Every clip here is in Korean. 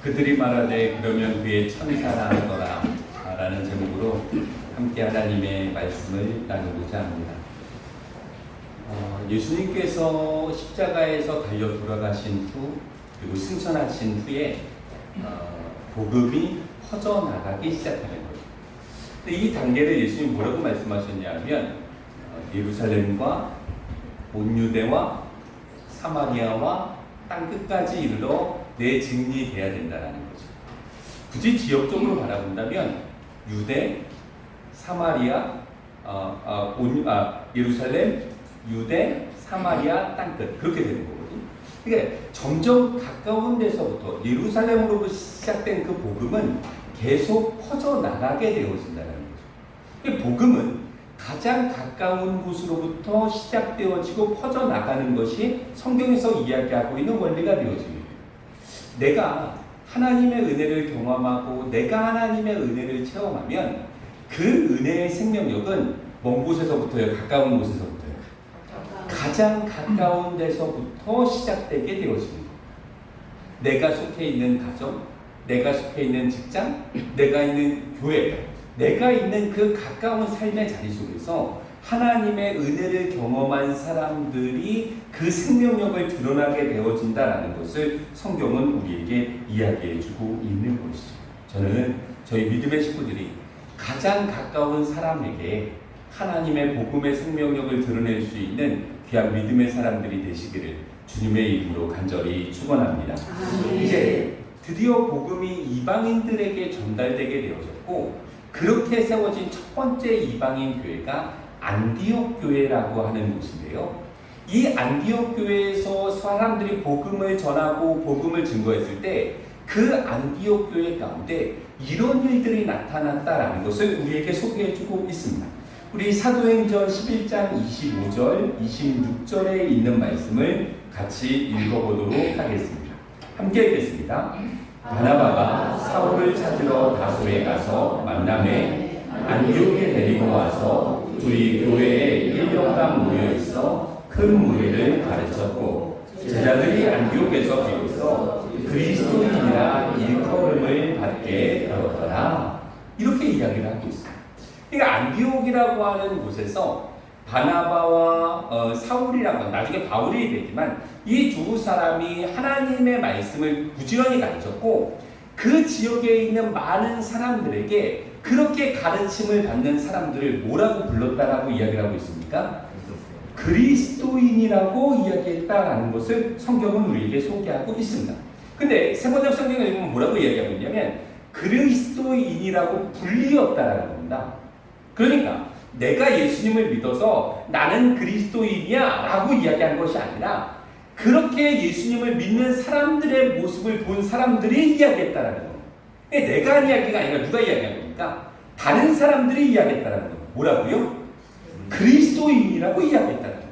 그들이 말하되 그러면 그의 천사라 하더라 라는 제목으로 함께 하나님의 말씀을 나누고자 합니다. 예수님께서 십자가에서 달려 돌아가신 후 그리고 승천하신 후에 복음이 퍼져나가기 시작하는 거예요. 근데 이 단계를 예수님이 뭐라고 말씀하셨냐면 예루살렘과 온 유대와 사마리아와 땅 끝까지 이르러 내 증인이 돼야 된다는 거죠. 굳이 지역적으로 바라본다면 유대, 사마리아, 예루살렘, 유대, 사마리아, 땅끝 그렇게 되는 거거든요. 그러니까 점점 가까운 데서부터 예루살렘으로부터 시작된 그 복음은 계속 퍼져나가게 되어진다는 거죠. 복음은 가장 가까운 곳으로부터 시작되어지고 퍼져나가는 것이 성경에서 이야기하고 있는 원리가 되어집니다. 내가 하나님의 은혜를 경험하고 내가 하나님의 은혜를 체험하면 그 은혜의 생명력은 먼 곳에서부터요, 가까운 곳에서부터요. 가장 가까운 데서부터 시작되게 되어집니다. 내가 속해 있는 가정, 내가 속해 있는 직장, 내가 있는 교회, 내가 있는 그 가까운 삶의 자리 속에서 하나님의 은혜를 경험한 사람들이 그 생명력을 드러나게 되어진다는 것을 성경은 우리에게 이야기해주고 있는 것이죠. 저는 저희 믿음의 식구들이 가장 가까운 사람에게 하나님의 복음의 생명력을 드러낼 수 있는 귀한 믿음의 사람들이 되시기를 주님의 이름으로 간절히 축원합니다. 이제 드디어 복음이 이방인들에게 전달되게 되어졌고 그렇게 세워진 첫 번째 이방인 교회가 안디옥 교회라고 하는 곳인데요. 이 안디옥 교회에서 사람들이 복음을 전하고 복음을 증거했을 때 그 안디옥 교회 가운데 이런 일들이 나타났다라는 것을 우리에게 소개해주고 있습니다. 우리 사도행전 11장 25절, 26절에 있는 말씀을 같이 읽어보도록 하겠습니다. 함께 읽겠습니다. 바나바가 사울을 찾으러 다소에 가서 만남에 안디옥에 데리고 와서 둘이 교회에 1년간 모여있어 큰 무리를 가르쳤고 제자들이 안디옥에서 비로소 그리스도인이라 일컬음을 받게 되었더라. 이렇게 이야기를 하고 있습니다. 그러니까 안디옥이라고 하는 곳에서 바나바와 사울이라고 나중에 바울이 되지만 이 두 사람이 하나님의 말씀을 부지런히 가르쳤고 그 지역에 있는 많은 사람들에게 그렇게 가르침을 받는 사람들을 뭐라고 불렀다라고 이야기를 하고 있습니까? 그리스도인이라고 이야기했다라는 것을 성경은 우리에게 소개하고 있습니다. 근데 세 번째 성경을 읽으면 뭐라고 이야기하고 있냐면 그리스도인이라고 불리었다라는 겁니다. 그러니까 내가 예수님을 믿어서 나는 그리스도인이야 라고 이야기한 것이 아니라 그렇게 예수님을 믿는 사람들의 모습을 본 사람들이 이야기했다라는 겁니다. 내가 한 이야기가 아니라 누가 이야기한 겁니까? 다른 사람들이 이야기했다라는 겁니다. 뭐라고요? 그리스도인이라고 이야기했다는 거죠.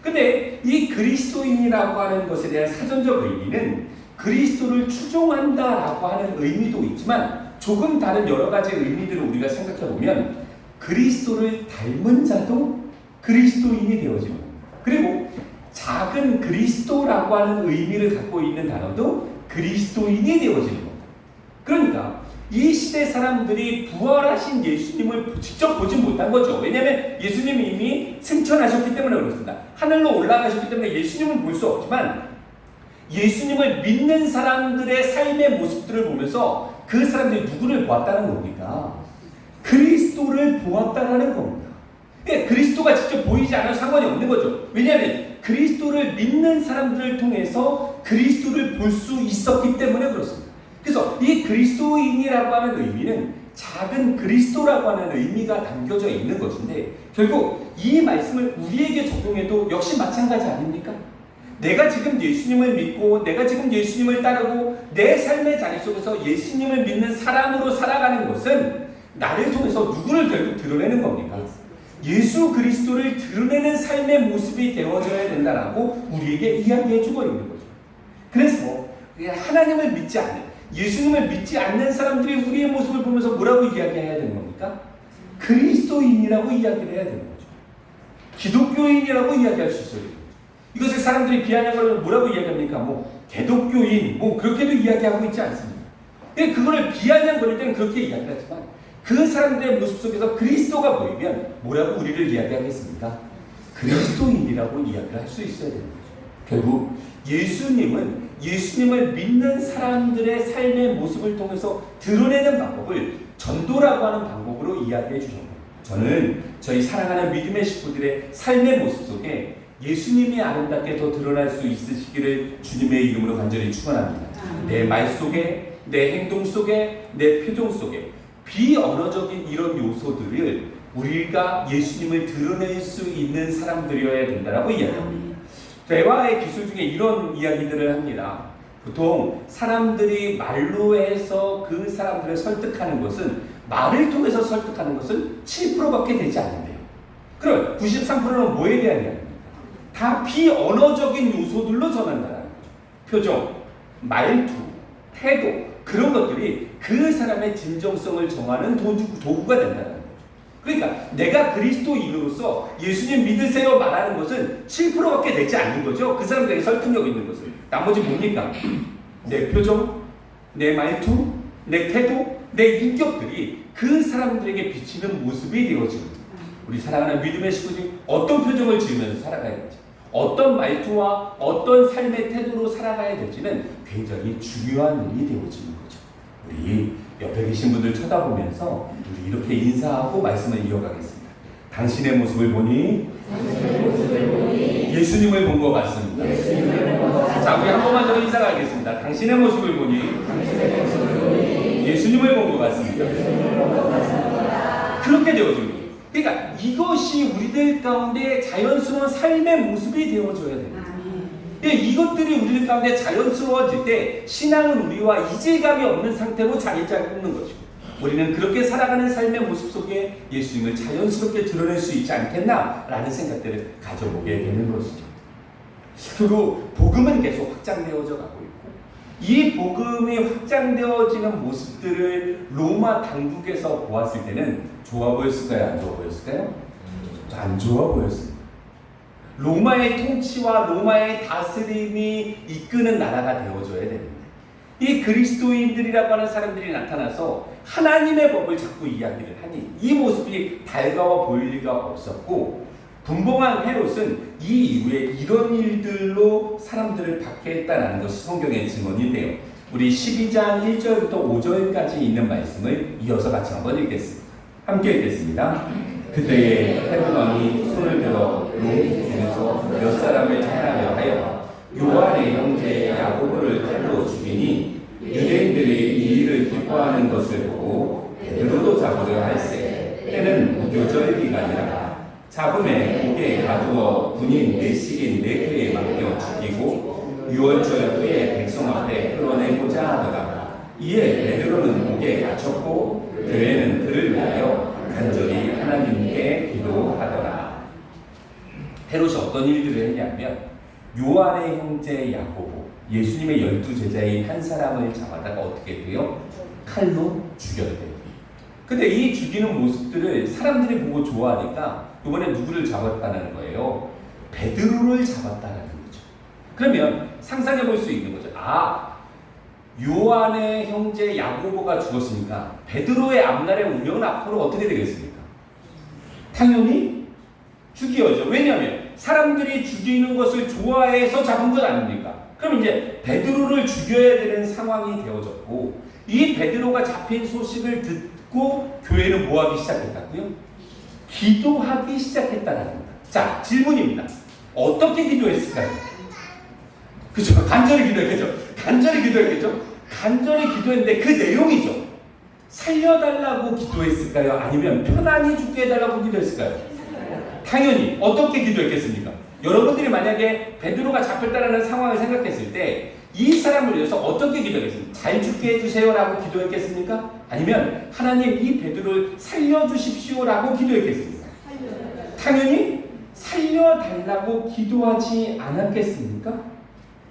근데 이 그리스도인이라고 하는 것에 대한 사전적 의미는 그리스도를 추종한다라고 하는 의미도 있지만 조금 다른 여러 가지 의미들을 우리가 생각해 보면 그리스도를 닮은 자도 그리스도인이 되어지는 겁니다. 그리고 작은 그리스도라고 하는 의미를 갖고 있는 단어도 그리스도인이 되어지는 겁니다. 그러니까 이 시대 사람들이 부활하신 예수님을 직접 보지 못한 거죠. 왜냐하면 예수님이 이미 승천하셨기 때문에 그렇습니다. 하늘로 올라가셨기 때문에 예수님은 볼 수 없지만 예수님을 믿는 사람들의 삶의 모습들을 보면서 그 사람들이 누구를 보았다는 겁니까? 그리스도를 보았다는 겁니다. 그리스도가 직접 보이지 않아도 상관이 없는 거죠. 왜냐하면 그리스도를 믿는 사람들을 통해서 그리스도를 볼 수 있었기 때문에 그렇습니다. 그래서 이 그리스도인이라고 하는 의미는 작은 그리스도라고 하는 의미가 담겨져 있는 것인데 결국 이 말씀을 우리에게 적용해도 역시 마찬가지 아닙니까? 내가 지금 예수님을 믿고 내가 지금 예수님을 따르고 내 삶의 자리 속에서 예수님을 믿는 사람으로 살아가는 것은 나를 통해서 누구를 결국 드러내는 겁니까? 예수 그리스도를 드러내는 삶의 모습이 되어져야 된다라고 우리에게 이야기해주고 있는 거죠. 그래서 하나님을 믿지 않는 예수님을 믿지 않는 사람들이 우리의 모습을 보면서 뭐라고 이야기해야 되는 겁니까? 그리스도인이라고 이야기를 해야 되는 거죠. 기독교인이라고 이야기할 수 있어요. 이것을 사람들이 비하하는 걸 뭐라고 이야기합니까? 개독교인, 그렇게도 이야기하고 있지 않습니다. 그거를 비아냥거릴 때는 그렇게 이야기를 하지만 그 사람들의 모습 속에서 그리스도가 보이면 뭐라고 우리를 이야기하겠습니까? 그리스도인이라고 이야기를 할 수 있어야 되는 거죠. 결국 예수님을 믿는 사람들의 삶의 모습을 통해서 드러내는 방법을 전도라고 하는 방법으로 이야기해 주셨고, 저는 저희 사랑하는 믿음의 식구들의 삶의 모습 속에 예수님이 아름답게 더 드러날 수 있으시기를 주님의 이름으로 간절히 축원합니다. 내 말 속에, 내 행동 속에, 내 표정 속에 비언어적인 이런 요소들을 우리가 예수님을 드러낼 수 있는 사람들이어야 된다라고 이야기합니다. 대화의 기술 중에 이런 이야기들을 합니다. 보통 사람들이 말로 해서 그 사람들을 설득하는 것은, 말을 통해서 설득하는 것은 7%밖에 되지 않는데요. 그럼 93%는 뭐에 대한 이야기입니까? 다 비언어적인 요소들로 전한다는 거죠. 표정, 말투, 태도, 그런 것들이 그 사람의 진정성을 정하는 도구가 된다는 거죠. 그러니까 내가 그리스도인으로서 예수님 믿으세요 말하는 것은 7%밖에 되지 않는 거죠. 그 사람들에게 설득력 있는 것을. 나머지 뭡니까? 내 표정, 내 말투, 내 태도, 내 인격들이 그 사람들에게 비치는 모습이 되어지는 거예요. 우리 사랑하는 믿음의 식구들이 어떤 표정을 지으면서 살아가야 될지, 어떤 말투와 어떤 삶의 태도로 살아가야 될지는 굉장히 중요한 일이 되어지는 거죠. 우리 옆에 계신 분들 쳐다보면서 우리 이렇게 인사하고 말씀을 이어가겠습니다. 당신의 모습을 보니 예수님을 본 것 같습니다. 자, 우리 한 번만 더 인사하겠습니다. 당신의 모습을 보니 예수님을 본 것 같습니다. 그렇게 되어지는 거예요. 그러니까 이것이 우리들 가운데 자연스러운 삶의 모습이 되어줘야 됩니다. 이것들이 우리들 가운데 자연스러워질 때 신앙은 우리와 이질감이 없는 상태로 자리를 뽑는 것이고, 우리는 그렇게 살아가는 삶의 모습 속에 예수님을 자연스럽게 드러낼 수 있지 않겠나라는 생각들을 가져보게 되는 것이죠. 그리고 복음은 계속 확장되어져 가고 있고, 이 복음이 확장되어지는 모습들을 로마 당국에서 보았을 때는 좋아 보였을까요? 안 좋아 보였을까요? 안 좋아 보였습니다. 로마의 통치와 로마의 다스림이 이끄는 나라가 되어줘야 되는데, 이 그리스도인들이라고 하는 사람들이 나타나서 하나님의 법을 자꾸 이야기를 하니 이 모습이 달가워 보일 리가 없었고, 분봉한 헤롯은 이 이후에 이런 일들로 사람들을 박해했다는 것이 성경의 증언이 돼요. 우리 12장 1절부터 5절까지 있는 말씀을 이어서 같이 한번 읽겠습니다. 함께 읽겠습니다. 그때에 헤롯 왕이 손을 들어 롬 중에서 몇 사람을 택하려 하여 요한의 형제 야고보를 칼로 죽이니, 유대인들이 이 일을 기뻐하는 것을 보고 베드로도 잡으려 할세. 때는 무교절 기간이라. 잡음에 목에 가두어 군인 내식인 4회에 맡겨 죽이고 6월절 후에 백성 앞에 끌어내고자 하더라. 이에 베드로는 목에 갇혔고 교회는 그를 위하여 간절히 하나님께 기도하더라. 헤롯이 어떤 일들을 했냐면, 요한의 형제 야고보, 예수님의 12제자인 한 사람을 잡아다가 어떻게 돼요? 칼로 죽였대요. 근데 이 죽이는 모습들을 사람들이 보고 좋아하니까 이번에 누구를 잡았다는 거예요? 베드로를 잡았다는 거죠. 그러면 상상해 볼 수 있는 거죠. 아, 요한의 형제 야고보가 죽었으니까 베드로의 앞날의 운명은 앞으로 어떻게 되겠습니까? 당연히 죽여야죠. 왜냐하면 사람들이 죽이는 것을 좋아해서 잡은 것 아닙니까? 그럼 이제 베드로를 죽여야 되는 상황이 되어졌고, 이 베드로가 잡힌 소식을 듣고 교회는 뭐하기 시작했다고요? 기도하기 시작했다는 겁니다. 자, 질문입니다. 어떻게 기도했을까요? 그죠? 간절히 기도했겠죠? 간절히 기도했는데 그 내용이죠. 살려달라고 기도했을까요? 아니면 편안히 죽게 해달라고 기도했을까요? 당연히. 어떻게 기도했겠습니까? 여러분들이 만약에 베드로가 잡혔다는 상황을 생각했을 때 이 사람을 위해서 어떻게 기도했겠습니까? 잘 죽게 해주세요라고 기도했겠습니까? 아니면 하나님 이 베드로를 살려주십시오라고 기도했겠습니까? 당연히 살려달라고 기도하지 않았겠습니까?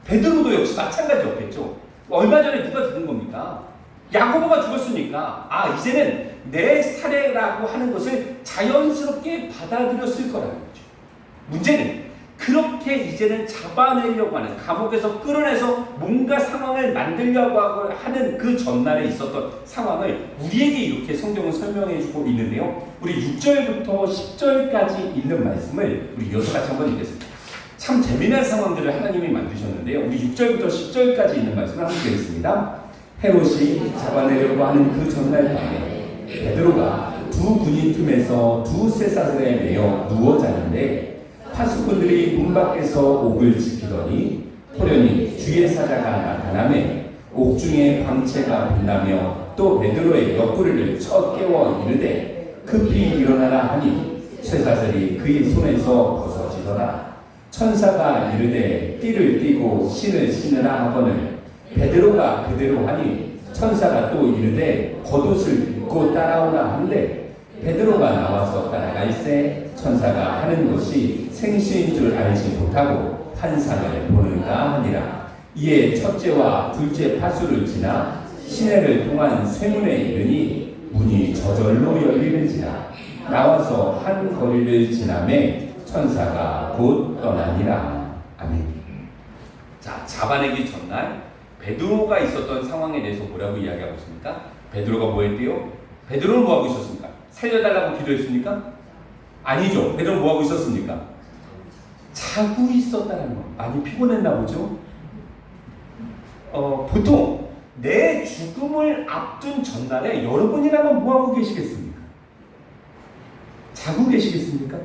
베드로도 역시 마찬가지였겠죠. 얼마 전에 누가 죽은 겁니까? 야고보가 죽었으니까 이제는 내 차례라고 하는 것을 자연스럽게 받아들였을 거라는 거죠. 문제는 그렇게 이제는 잡아내려고 하는, 감옥에서 끌어내서 뭔가 상황을 만들려고 하는 그 전날에 있었던 상황을 우리에게 이렇게 성경은 설명해 주고 있는데요. 우리 6절부터 10절까지 있는 말씀을 우리 이어서 같이 한번 읽겠습니다. 참 재미난 상황들을 하나님이 만드셨는데요. 우리 6절부터 10절까지 있는 말씀을 함께 읽겠습니다. 헤롯이 잡아내려고 하는 그 전날 밤에 베드로가 두 군인 틈에서 두 쇠사슬에 매여 누워 자는데 파수꾼들이 문 밖에서 옥을 지키더니 호련히 주의 사자가 나타나매 옥중에 광채가 빛나며 또 베드로의 옆구리를 쳐 깨워 이르되 급히 일어나라 하니 쇠사슬이 그의 손에서 벗어지더라. 천사가 이르되 띠를 띠고 신을 신으라 하거늘 베드로가 그대로 하니 천사가 또 이르되 겉옷을 입고 따라오라 하는데 베드로가 나와서 따라갈새 천사가 하는 것이 생시인 줄 알지 못하고 환상을 보는가 하니라. 이에 첫째와 둘째 파수를 지나 시내를 통한 쇠문에 이르니 문이 저절로 열리는지라. 나와서 한 거리를 지나매 천사가 곧 떠나니라. 아멘. 자, 잡아내기 전날 베드로가 있었던 상황에 대해서 뭐라고 이야기하고 있습니까? 베드로가 뭐 했대요? 베드로는 뭐 하고 있었습니까? 살려달라고 기도했습니까? 아니죠. 베드로는 뭐 하고 있었습니까? 자고 있었다는 거. 많이 피곤했나 보죠? 보통 내 죽음을 앞둔 전날에 여러분이라면 뭐 하고 계시겠습니까? 자고 계시겠습니까?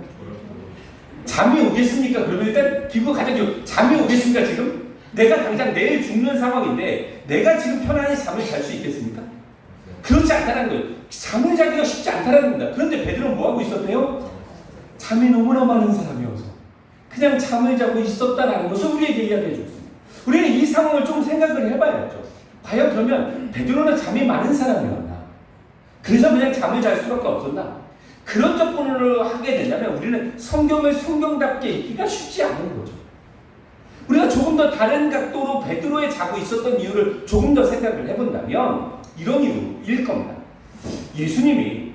잠이 오겠습니까? 그러면 일단 기분 가장 잠이 오겠습니까? 지금 내가 당장 내일 죽는 상황인데 내가 지금 편안히 잠을 잘 수 있겠습니까? 그렇지 않다는 거예요. 잠을 자기가 쉽지 않다는 겁니다. 그런데 베드로는 뭐 하고 있었대요? 잠이 너무나 많은 사람이어서 그냥 잠을 자고 있었다는 것을 우리에게 이야기해 줬습니다. 우리는 이 상황을 좀 생각을 해봐야죠. 과연 그러면 베드로는 잠이 많은 사람이었나? 그래서 그냥 잠을 잘 수밖에 없었나? 그런 접근을 하게 되냐면 우리는 성경을 성경답게 읽기가 쉽지 않은 거죠. 우리가 조금 더 다른 각도로 베드로에 자고 있었던 이유를 조금 더 생각을 해본다면 이런 이유일 겁니다. 예수님이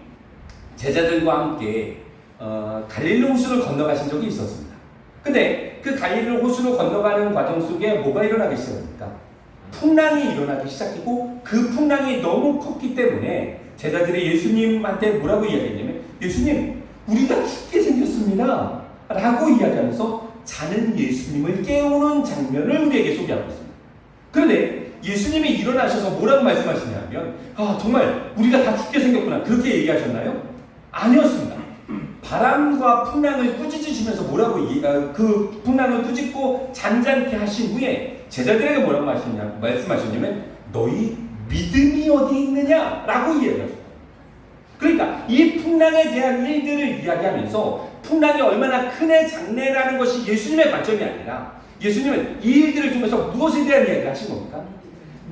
제자들과 함께 갈릴리 호수를 건너가신 적이 있었습니다. 근데 그 갈릴리 호수를 건너가는 과정 속에 뭐가 일어나기 시작합니까? 풍랑이 일어나기 시작했고 그 풍랑이 너무 컸기 때문에 제자들이 예수님한테 뭐라고 이야기했냐면 예수님 우리가 죽게 생겼습니다 라고 이야기하면서 자는 예수님을 깨우는 장면을 우리에게 소개하고 있습니다. 그런데 예수님이 일어나셔서 뭐라고 말씀하시냐면 정말 우리가 다 죽게 생겼구나 그렇게 얘기하셨나요? 아니었습니다. 바람과 풍랑을 꾸짖으시면서 뭐라고 그 풍랑을 꾸짖고 잔잔케 하신 후에 제자들에게 뭐라고 말씀하셨냐면 너희 믿음이 어디 있느냐 라고 이야기하셨어요. 그러니까 이 풍랑에 대한 일들을 이야기하면서 풍랑이 얼마나 큰애 장래라는 것이 예수님의 관점이 아니라 예수님은 이 일들을 통해서 무엇에 대한 이야기를 하신 겁니까?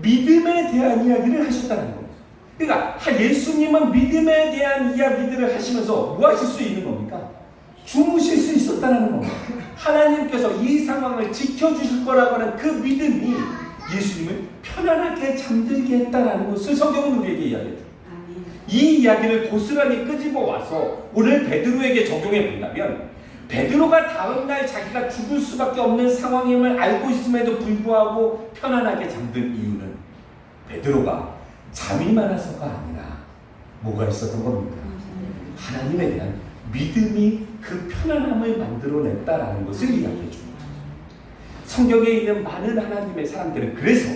믿음에 대한 이야기를 하셨다는 겁니다. 그러니까 예수님은 믿음에 대한 이야기들을 하시면서 뭐 하실 수 있는 겁니까? 주무실 수 있었다는 겁니다. 하나님께서 이 상황을 지켜주실 거라고 하는 그 믿음이 예수님을 편안하게 잠들게 했다는 것을 성경은 우리에게 이야기해요. 이 이야기를 고스란히 끄집어 와서 오늘 베드로에게 적용해 본다면 베드로가 다음날 자기가 죽을 수밖에 없는 상황임을 알고 있음에도 불구하고 편안하게 잠든 이유는 베드로가 잠이 많아서가 아니라 뭐가 있었던 겁니까? 하나님에 대한 믿음이 그 편안함을 만들어냈다라는 것을 이야기해 줍니다. 성경에 있는 많은 하나님의 사람들은 그래서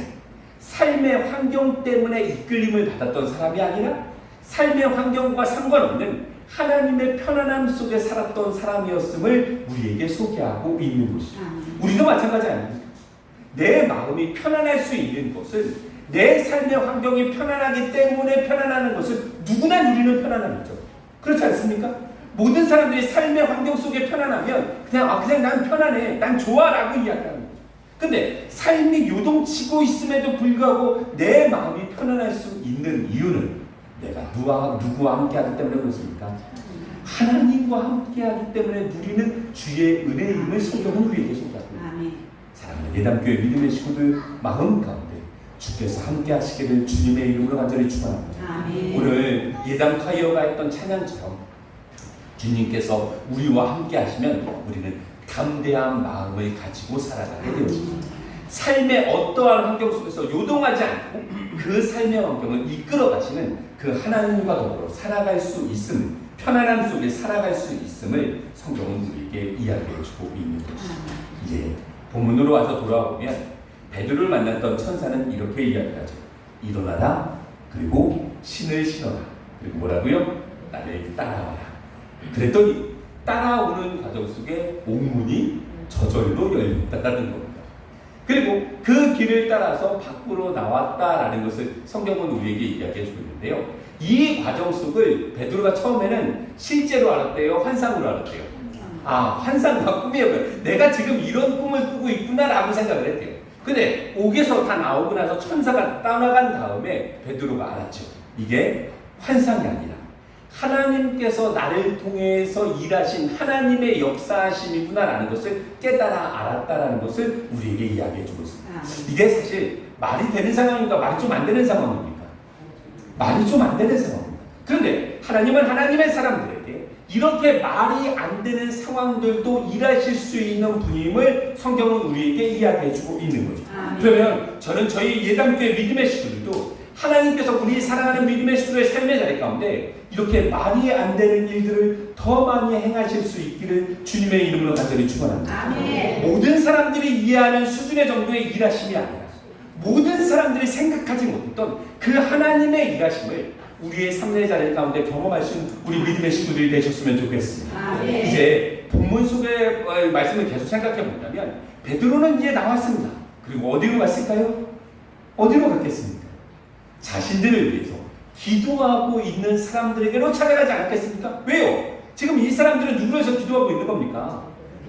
삶의 환경 때문에 이끌림을 받았던 사람이 아니라 삶의 환경과 상관없는 하나님의 편안함 속에 살았던 사람이었음을 우리에게 소개하고 있는 것이죠. 우리도 마찬가지 아닙니까? 내 마음이 편안할 수 있는 것은 내 삶의 환경이 편안하기 때문에 편안하는 것을 누구나 누리는 편안함이죠. 그렇지 않습니까? 모든 사람들이 삶의 환경 속에 편안하면 그냥 난 편안해, 난 좋아 라고 이야기하는 거죠. 근데 삶이 요동치고 있음에도 불구하고 내 마음이 편안할 수 있는 이유는 내가 누구와 함께하기 때문에 그렇습니까? 하나님과 함께하기 때문에 누리는 주의 은혜임을 성경은 우리에게 소개합니다. 사랑하는 예담교회 믿음의 식구들 마음 가운데 주께서 함께하시기를 주님의 이름으로 간절히 축원합니다. 오늘 예담 콰이어가 했던 찬양처럼 주님께서 우리와 함께하시면 우리는 담대한 마음을 가지고 살아가게 되었습니다. 삶의 어떠한 환경 속에서 요동하지 않고 그 삶의 환경을 이끌어 가시는 그 하나님과 더불어 살아갈 수 있음을, 편안함 속에 살아갈 수 있음을 성경은 우리에게 이야기해 주고 있는 것이죠. 이제 본문으로 와서 돌아오면 베드로를 만났던 천사는 이렇게 이야기하죠. 일어나라, 그리고 신을 신어라. 그리고 뭐라고요? 나를 따라와라. 그랬더니 따라오는 과정 속에 옥문이 저절로 열렸다는 겁니다. 그리고 그 길을 따라서 밖으로 나왔다라는 것을 성경은 우리에게 이야기해 주고 있는데요. 이 과정 속을 베드로가 처음에는 실제로 알았대요? 환상으로 알았대요? 환상과 꿈이에요. 내가 지금 이런 꿈을 꾸고 있구나라고 생각을 했대요. 근데 옥에서 다 나오고 나서 천사가 떠나간 다음에 베드로가 알았죠. 이게 환상이 아니라 하나님께서 나를 통해서 일하신 하나님의 역사하심이구나라는 것을 깨달아 알았다라는 것을 우리에게 이야기해 주고 있습니다. 이게 사실 말이 되는 상황입니까? 말이 좀 안 되는 상황입니까? 말이 좀 안 되는 상황입니다. 그런데 하나님은 하나님의 사람들에게 이렇게 말이 안 되는 상황들도 일하실 수 있는 분임을 성경은 우리에게 이야기해 주고 있는 거죠. 그러면 저는 저희 예담교회 믿음의 식구들도 하나님께서 우리 사랑하는 믿음의 식구들의 삶의 자리 가운데 이렇게 말이 안 되는 일들을 더 많이 행하실 수 있기를 주님의 이름으로 간절히 축원합니다. 모든 사람들이 이해하는 수준의 정도의 일하심이 아니라 모든 사람들이 생각하지 못했던 그 하나님의 일하심을 우리의 삶의 자리 가운데 경험할 수 있는 우리 믿음의 식구들이 되셨으면 좋겠습니다. 이제 본문 속의 말씀을 계속 생각해 본다면 베드로는 이제 나왔습니다. 그리고 어디로 갔을까요? 어디로 갔겠습니까? 자신들을 위해서 기도하고 있는 사람들에게로 찾아가지 않겠습니까? 왜요? 지금 이 사람들은 누구를 위해서 기도하고 있는 겁니까?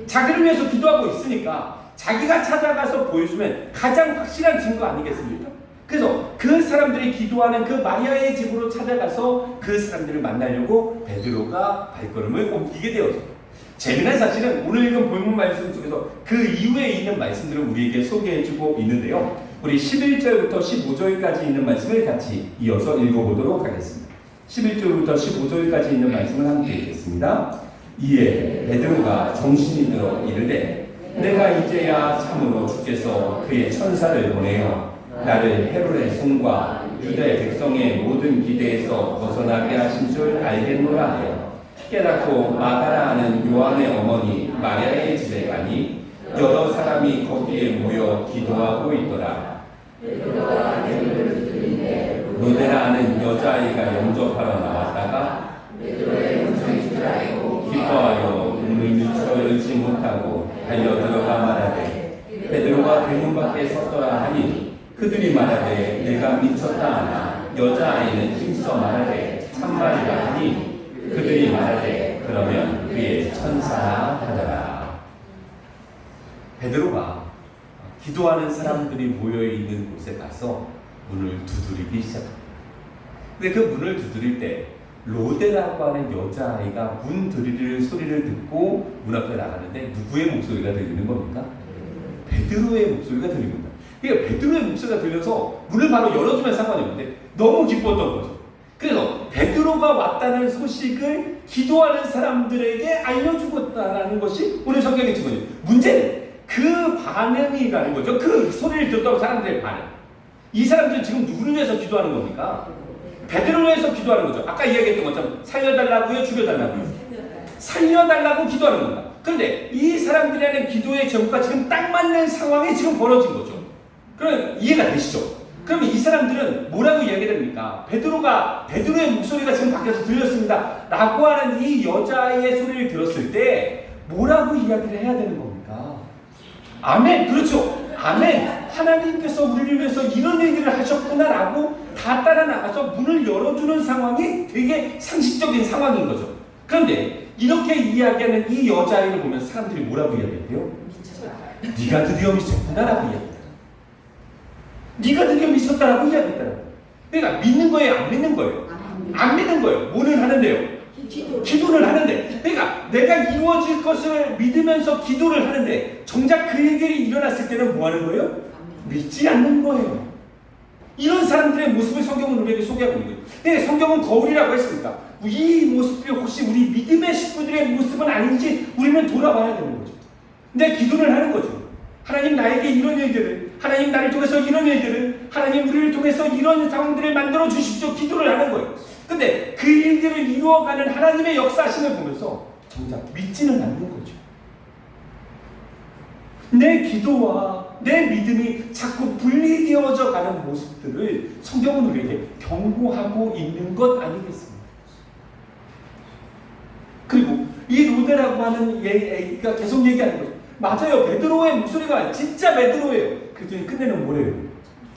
자기를 위해서 기도하고 있으니까 자기가 찾아가서 보여주면 가장 확실한 증거 아니겠습니까? 그래서 그 사람들이 기도하는 그 마리아의 집으로 찾아가서 그 사람들을 만나려고 베드로가 발걸음을 옮기게 되었습니다. 재미난 사실은 오늘 읽은 본문 말씀 속에서 그 이후에 있는 말씀들을 우리에게 소개해주고 있는데요. 우리 11절부터 15절까지 있는 말씀을 같이 이어서 읽어보도록 하겠습니다. 11절부터 15절까지 있는 말씀을 함께 읽겠습니다. 이에 베드로가 정신이 들어 이르되 내가 이제야 참으로 주께서 그의 천사를 보내어 나를 헤롯의 손과 유대 백성의 모든 기대에서 벗어나게 하신 줄 알겠노라 하여 깨닫고 마가라 하는 요한의 어머니 마리아의 집에 가니 여러 사람이 거기에 모여 기도하고 있더라. 로데라 하는 여자아이가 영접하러 나왔다가 기뻐하여 눈을 미쳐 열지 못하고 달려 들어가 말하되 베드로가 대문 밖에 섰더라 하니 그들이 말하되 내가 미쳤다 하나 여자아이는 힘써 말하되 참말이라 하니 그들이 말하되 그러면 그의 천사라 하더라. 베드로가 기도하는 사람들이 모여있는 곳에 가서 문을 두드리기 시작합니다. 근데 그 문을 두드릴 때 로데라고 하는 여자아이가 문 드리는 소리를 듣고 문 앞에 나가는데 누구의 목소리가 들리는 겁니까? 베드로의 목소리가 들리는 겁니다. 그러니까 베드로의 목소리가 들려서 문을 바로 열어주면 상관이 없는데 너무 기뻤던 거죠. 그래서 베드로가 왔다는 소식을 기도하는 사람들에게 알려주겠다라는 것이 오늘 성경의 증거예요. 문제는 그 반응이라는 거죠. 그 소리를 듣던 사람들의 반응. 이 사람들은 지금 누구를 위해서 기도하는 겁니까? 베드로를 위해서 기도하는 거죠. 아까 이야기했던 것처럼 살려달라고요? 죽여달라고요? 살려달라고 기도하는 겁니다. 그런데 이 사람들이 하는 기도의 제목과 지금 딱 맞는 상황이 지금 벌어진 거죠. 그럼 이해가 되시죠? 그러면 이 사람들은 뭐라고 이야기됩니까? 베드로의 목소리가 지금 밖에서 들렸습니다 라고 하는 이 여자의 소리를 들었을 때 뭐라고 이야기를 해야 되는 겁니까? 아멘. 그렇죠. 아멘. 하나님께서 우리를 위해서 이런 얘기를 하셨구나 라고 다 따라 나가서 문을 열어주는 상황이 되게 상식적인 상황인 거죠. 그런데 이렇게 이야기하는 이 여자아이를 보면 사람들이 뭐라고 이야기해요? 네가 드디어 미쳤구나 라고 이야기해요. 네가 드디어 미쳤다라고 이야기했다라고. 그러니까 믿는 거예요? 안 믿는 거예요? 안 믿는 거예요. 뭐를 하는데요? 기도를 하는데. 그러니까 내가 이루어질 것을 믿으면서 기도를 하는데 정작 그 일들이 일어났을 때는 뭐 하는 거예요? 믿지 않는 거예요. 이런 사람들의 모습을 성경은 우리에게 소개하고 있는 거예요. 근데 성경은 거울이라고 했으니까 이 모습이 혹시 우리 믿음의 식구들의 모습은 아닌지 우리는 돌아봐야 되는 거죠. 내 기도를 하는 거죠. 하나님 나에게 이런 일들을, 하나님 나를 통해서 이런 일들을, 하나님 우리를 통해서 이런 상황들을 만들어 주십시오. 기도를 하는 거예요. 근데 그 일들을 이루어가는 하나님의 역사하심을 보면서 정작 믿지는 않는 거죠. 내 기도와 내 믿음이 자꾸 분리되어져 가는 모습들을 성경은 우리에게 경고하고 있는 것 아니겠습니까? 그리고 이 로데라고 하는 얘가 계속 얘기하는 거죠. 맞아요. 베드로의 목소리가 진짜 베드로예요. 그랬더니 끝내는 뭐래요?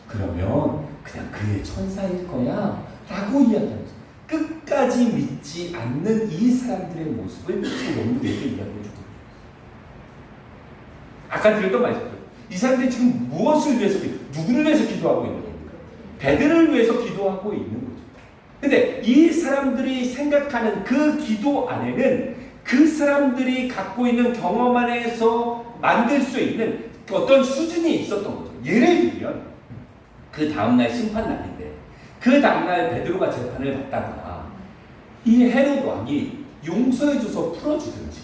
그러면 그냥 그의 천사일 거야 라고 이야기하면서 끝까지 믿지 않는 이 사람들의 모습을 성경은 우리에게 이야기해주고, 아까 드렸던 말씀대로 이 사람들이 지금 무엇을 위해서, 누구를 위해서 기도하고 있는 겁니까? 베드로를 위해서 기도하고 있는 거죠. 근데 이 사람들이 생각하는 그 기도 안에는 그 사람들이 갖고 있는 경험 안에서 만들 수 있는 어떤 수준이 있었던 거죠. 예를 들면 그 다음날 심판날인데, 그 다음날 베드로가 재판을 받다가 이 헤롯 왕이 용서해줘서 풀어주든지,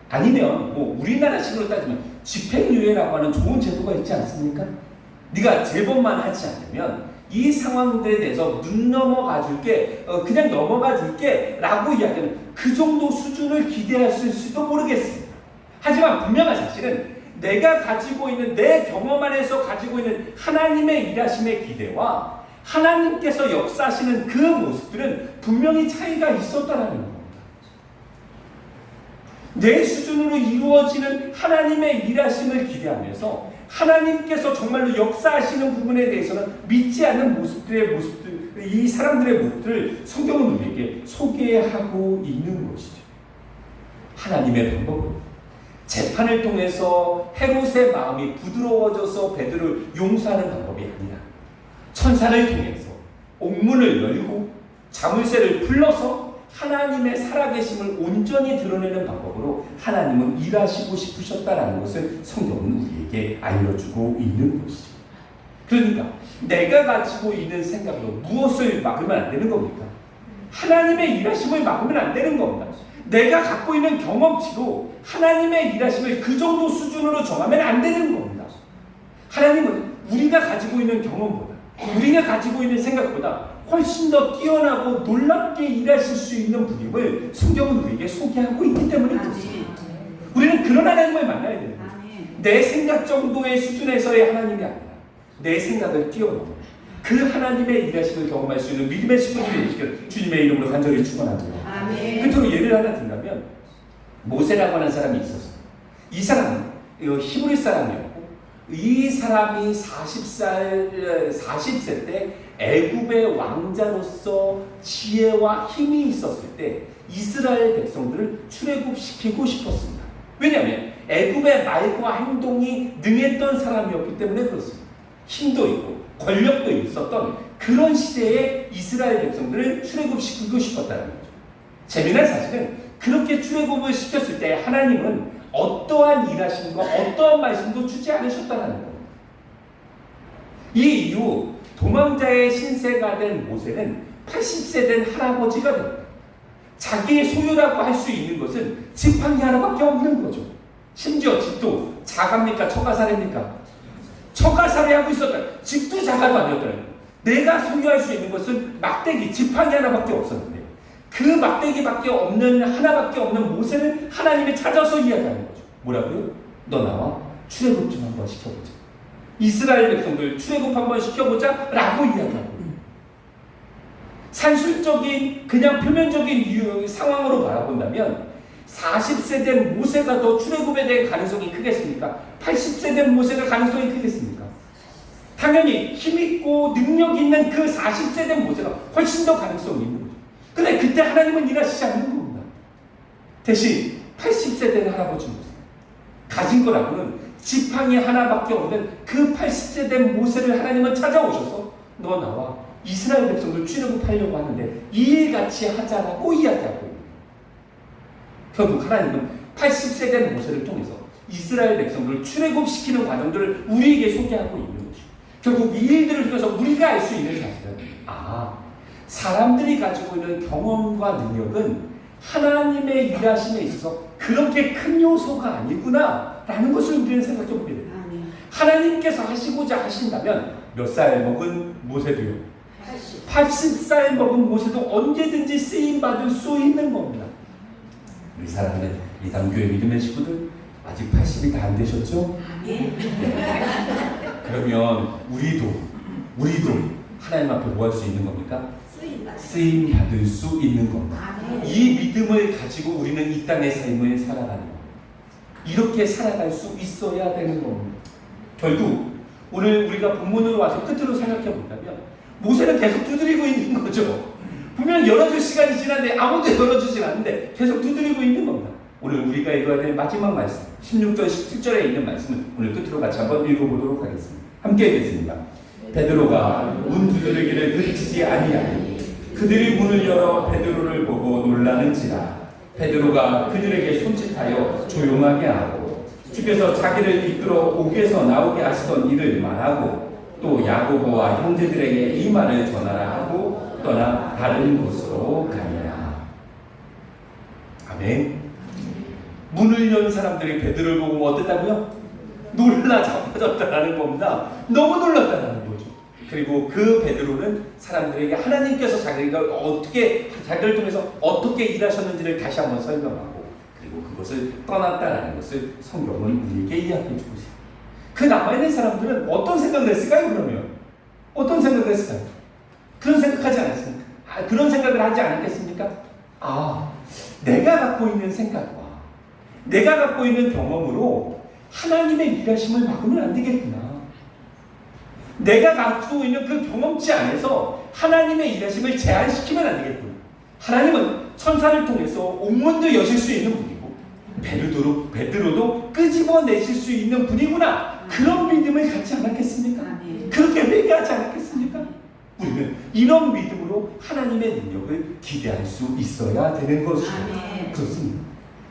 아니면 뭐 우리나라 식으로 따지면 집행유예라고 하는 좋은 제도가 있지 않습니까? 네가 제법만 하지 않으면 이 상황들에 대해서 눈 넘어가 줄게, 그냥 넘어가 줄게 라고 이야기하는 그 정도 수준을 기대했을지도 모르겠습니다. 하지만 분명한 사실은 내가 가지고 있는, 내 경험 안에서 가지고 있는 하나님의 일하심의 기대와 하나님께서 역사하시는 그 모습들은 분명히 차이가 있었다는 겁니다. 내 수준으로 이루어지는 하나님의 일하심을 기대하면서 하나님께서 정말로 역사하시는 부분에 대해서는 믿지 않는 모습들, 이 사람들의 모습들을 성경은 우리에게 소개하고 있는 것이죠. 하나님의 방법은 재판을 통해서 헤롯의 마음이 부드러워져서 베드로를 용서하는 방법이 아니라 천사를 통해서 옥문을 열고 자물쇠를 불러서 하나님의 살아계심을 온전히 드러내는 방법으로 하나님은 일하시고 싶으셨다는 것을 성경은 우리에게 알려주고 있는 것이죠. 그러니까 내가 가지고 있는 생각으로 무엇을 막으면 안 되는 겁니까? 하나님의 일하심을 막으면 안 되는 겁니다. 내가 갖고 있는 경험치로 하나님의 일하심을 그 정도 수준으로 정하면 안 되는 겁니다. 하나님은 우리가 가지고 있는 경험보다, 우리가 가지고 있는 생각보다 훨씬 더 뛰어나고 놀랍게 일하실 수 있는 분임을 성경은 우리에게 소개하고 있기 때문에 그렇습니다. 우리는 그런 하나님을 만나야 되는 거예요. 내 생각 정도의 수준에서의 하나님이 아니라 내 생각을 뛰어넘어 그 하나님의 일하심을 경험할 수 있는 믿음의 식구들이 되시길 주님의 이름으로 간절히 축원합니다. 끝으로 예를 하나 든다면 모세라고 하는 사람이 있었어요. 이 사람은 히브리 사람이었고, 이 사람이 40세 때 애굽의 왕자로서 지혜와 힘이 있었을 때 이스라엘 백성들을 출애굽시키고 싶었습니다. 왜냐하면 애굽의 말과 행동이 능했던 사람이었기 때문에 그렇습니다. 힘도 있고 권력도 있었던 그런 시대에 이스라엘 백성들을 출애굽시키고 싶었다는 거죠. 재미난 사실은 그렇게 출애굽을 시켰을 때 하나님은 어떠한 일하심과 어떠한 말씀도 주지 않으셨다는 겁니다. 이 이후 도망자의 신세가 된 모세는 80세 된 할아버지가 됩니다. 자기의 소유라고 할 수 있는 것은 지팡이 하나밖에 없는 거죠. 심지어 집도 자가입니까? 처가살입니까? 처가살이하고 있었다. 집도 자가도 아니었다는 거예요. 내가 소유할 수 있는 것은 막대기, 지팡이 하나밖에 없었는데 그 막대기밖에 없는, 하나밖에 없는 모세는 하나님이 찾아서 이야기하는 거죠. 뭐라고요? 너 나와 출애굽 좀 한번 시켜보자. 이스라엘 백성들 출애굽 한번 시켜보자 라고 이야기하고, 산술적인 그냥 표면적인 상황으로 바라본다면 40세 된 모세가 더 출애굽에 대한 가능성이 크겠습니까? 80세 된 모세가 가능성이 크겠습니까? 당연히 힘있고 능력 있는 그 40세 된 모세가 훨씬 더 가능성이 있는 거죠. 근데 그때 하나님은 일하시지 않는 겁니다. 대신 80세 된 할아버지 모세, 가진 거라고는 지팡이 하나밖에 없는 그 80세 된 모세를 하나님은 찾아오셔서 너 나와 이스라엘 백성들 출애굽하려고 하는데 이 일 같이 하자라고 이야기하고 있는 거예요. 결국 하나님은 80세 된 모세를 통해서 이스라엘 백성들을 출애굽시키는 과정들을 우리에게 소개하고 있는 것이죠. 결국 이 일들을 통해서 우리가 알 수 있는 사실은, 사람들이 가지고 있는 경험과 능력은 하나님의 일하심에 있어서 그렇게 큰 요소가 아니구나 라는 것을 우리는 생각해 보게 됩니다. 하나님께서 하시고자 하신다면 몇 살 먹은 모세도요, 80살 먹은 모세도 언제든지 쓰임받을 수 있는 겁니다. 우리 사랑하는 이담교회 믿음의 식구들, 아직 80이 다 안 되셨죠? 그러면 우리도 하나님 앞에 뭐 할 수 있는 겁니까? 쓰임 받을 수 있는 겁니다. 이 믿음을 가지고 우리는 이 땅의 삶을 살아가는 겁니다. 이렇게 살아갈 수 있어야 되는 겁니다. 결국 오늘 우리가 본문으로 와서 끝으로 생각해 본다면 모세는 계속 두드리고 있는 거죠. 분명 열어줄 시간이 지났는데 아무도 열어주지 않는데 계속 두드리고 있는 겁니다. 오늘 우리가 읽어야 될 마지막 말씀 16절 17절에 있는 말씀을 오늘 끝으로 같이 한번 읽어보도록 하겠습니다. 함께 읽겠습니다. 베드로가 문 두드리기를 그치지 아니하니 그들이 문을 열어 베드로를 보고 놀라는지라. 베드로가 그들에게 손짓하여 조용하게 하고 주께서 자기를 이끌어 옥에서 나오게 하시던 일을 말하고 또 야고보와 형제들에게 이 말을 전하라 하고 떠나 다른 곳으로 가니라. 아멘. 문을 연 사람들이 베드로를 보고 뭐 어땠다고요? 놀라 자빠졌다라는 겁니다. 너무 놀랐다는 거죠. 그리고 그 베드로는 사람들에게 하나님께서 자기를 통해서 어떻게 일하셨는지를 다시 한번 설명하고, 그리고 그것을 떠났다라는 것을 성경은 우리에게 이야기해 주고 있습니다. 그 남아있는 사람들은 어떤 생각을 했을까요? 그러면 어떤 생각을 했을까요? 그런 생각하지 않았습니까? 그런 생각을 하지 않았겠습니까? 내가 갖고 있는 생각과 내가 갖고 있는 경험으로 하나님의 일하심을 막으면 안 되겠구나. 내가 갖고 있는 그 경험치 안에서 하나님의 일하심을 제한시키면 안 되겠구나. 하나님은 천사를 통해서 옥문도 여실 수 있는 분이고 베드로도 끄집어내실 수 있는 분이구나. 그런 믿음을 갖지 않았겠습니까? 그렇게 회개하지 않았겠습니까? 우리는 이런 믿음으로 하나님의 능력을 기대할 수 있어야 되는 것입니다. 그렇습니다.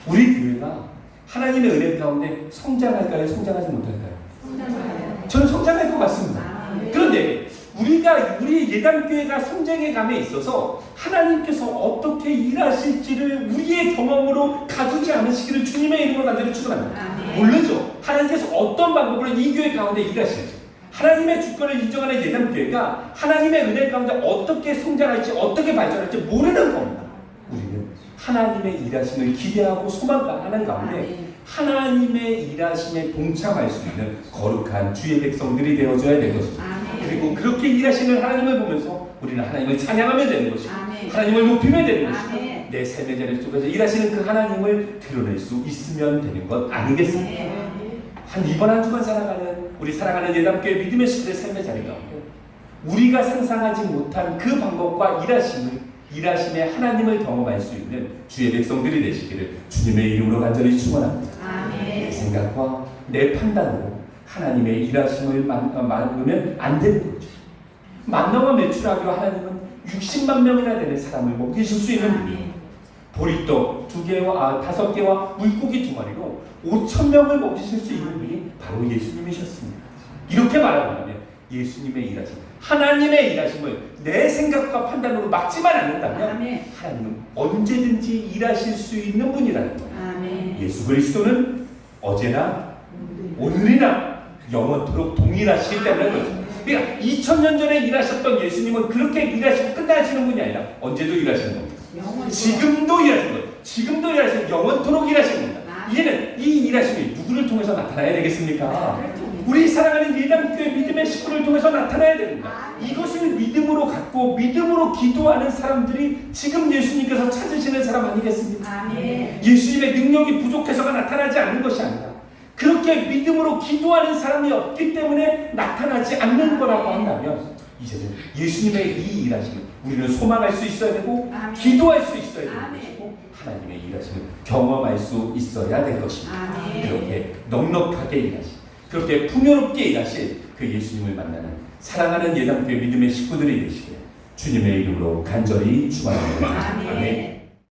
우리 교회가 하나님의 은혜 가운데 성장할까요? 성장하지 못할까요? 저는 성장할 것 같습니다. 그런데 우리 예담교회가 성장의 감에 있어서 하나님께서 어떻게 일하실지를 우리의 경험으로 가두지 않으시기를 주님의 이름으로 간절히 축원합니다. 모르죠. 하나님께서 어떤 방법으로 이 교회 가운데 일하실지, 하나님의 주권을 인정하는 예담교회가 하나님의 은혜 가운데 어떻게 성장할지, 어떻게 발전할지 모르는 겁니다. 우리는 하나님의 일하심을 기대하고 소망하는 가운데 하나님의 일하심에 동참할 수 있는 거룩한 주의 백성들이 되어줘야 되는 것입니다. 그리고 그렇게 일하시는 하나님을 보면서 우리는 하나님을 찬양하면 되는 것이고 하나님을 높이면 되는 것이고 내 삶의 자리 속에서 일하시는 그 하나님을 드러낼 수 있으면 되는 것 아니겠습니까? 이번 한 주간 살아가는 우리 사랑하는 예담교회 믿음의 식구의 삶의 자리 가운데 우리가 상상하지 못한 그 방법과 일하심의 하나님을 경험할 수 있는 주의 백성들이 되시기를 주님의 이름으로 간절히 축원합니다. 내 생각과 내 판단으로 하나님의 일하심을 막으면 안 되는 거죠. 만나와 매출하기로 하나님은 60만 명이나 되는 사람을 먹이실 수 있는 분이에요. 보리떡 5개와 물고기 2마리로 5,000명을 먹이실 수 있는 분이 바로 예수님이셨습니다. 이렇게 말하면 예수님의 일하심, 하나님의 일하심을 내 생각과 판단으로 막지만 않는다면 하나님은 언제든지 일하실 수 있는 분이라는 거예요. 예수 그리스도는 어제나 오늘이나 영원토록 동일하시기 때문에 그렇습니다. 그러니까 2000년 전에 일하셨던 예수님은 그렇게 일하시고 끝나시는 분이 아니라 언제도 일하시는 겁니다. 지금도 일하시는 거예요. 지금도 일하시는, 영원토록 일하시는 겁니다. 이제는 이 일하심이 누구를 통해서 나타나야 되겠습니까? 우리 사랑하는 예담교회 믿음의 식구를 통해서 나타나야 됩니다. 이것을 믿음으로 갖고 믿음으로 기도하는 사람들이 지금 예수님께서 찾으시는 사람 아니겠습니까? 예수님의 능력이 부족해서가 나타나지 않는 것이 아니라 그렇게 믿음으로 기도하는 사람이 없기 때문에 나타나지 않는 거라고 한다면 이제는 예수님의 이 일하심을 우리는 소망할 수 있어야 되고 기도할 수 있어야 되는 것이고 하나님의 일하심을 경험할 수 있어야 될 것입니다. 그렇게 넉넉하게 일하시, 그렇게 풍요롭게 일하실 그 예수님을 만나는 사랑하는 예담교회 믿음의 식구들이 되시길 주님의 이름으로 간절히 축원합니다. 아멘.